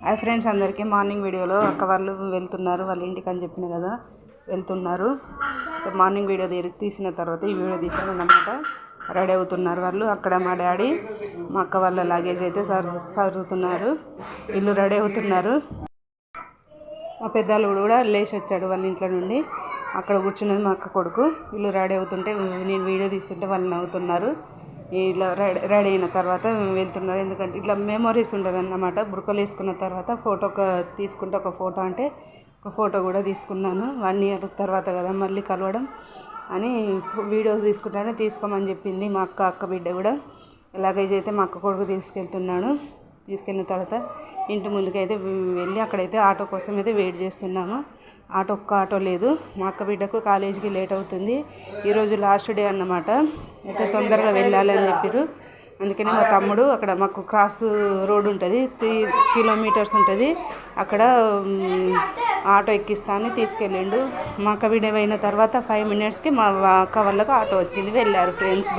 Hi friends, అందరికీ morning వీడియోలో అక్క వాళ్ళు వెళ్తున్నారు వాళ్ళ ఇంటికి అని చెప్పిన కదా, వెళ్తున్నారు. మార్నింగ్ వీడియో తీసిన తర్వాత ఈ వీడియో తీసాను అన్నమాట. రెడీ అవుతున్నారు వాళ్ళు. అక్కడ మా డాడీ మా అక్క వాళ్ళ లగేజ్ అయితే సర్దుతున్నారు. వీళ్ళు రెడీ అవుతున్నారు. మా పెద్దవాళ్ళు కూడా లేచి వచ్చాడు వాళ్ళ ఇంట్లో నుండి. అక్కడ కూర్చున్నది మా అక్క కొడుకు. వీళ్ళు రెడీ అవుతుంటే నేను వీడియో తీస్తుంటే వాళ్ళు నవ్వుతున్నారు. ఇలా రెడీ అయిన తర్వాత వెళ్తున్నారు. ఎందుకంటే ఇట్లా మెమొరీస్ ఉంటుంది అన్నమాట. బుర్కలు వేసుకున్న తర్వాత తీసుకుంటే ఒక ఫోటో అంటే ఒక ఫోటో కూడా తీసుకున్నాను. 1 year తర్వాత కదా మళ్ళీ కలవడం అని వీడియోస్ తీసుకుంటానే తీసుకోమని చెప్పింది మా అక్క బిడ్డ కూడా. లగేజ్ అయితే మా అక్క కొడుకు తీసుకెళ్తున్నాను. తీసుకెళ్ళిన తర్వాత ఇంటి ముందుకైతే వెళ్ళి అక్కడైతే ఆటో కోసం అయితే వెయిట్ చేస్తున్నాము. ఒక్క ఆటో లేదు. మా అక్క బిడ్డకు కాలేజీకి లేట్ అవుతుంది. ఈరోజు లాస్ట్ డే అన్నమాట. అయితే తొందరగా వెళ్ళాలని చెప్పారు. అందుకనే మా తమ్ముడు అక్కడ మాకు క్రాస్ రోడ్ ఉంటుంది, 3 kilometers ఉంటుంది. అక్కడ ఆటో ఎక్కిస్తాను తీసుకెళ్ళిండు. మా అక్క బిడ్డ అయిన తర్వాత 5 minutesకి మా అక్క వాళ్ళకు ఆటో వచ్చింది. వెళ్ళారు ఫ్రెండ్స్.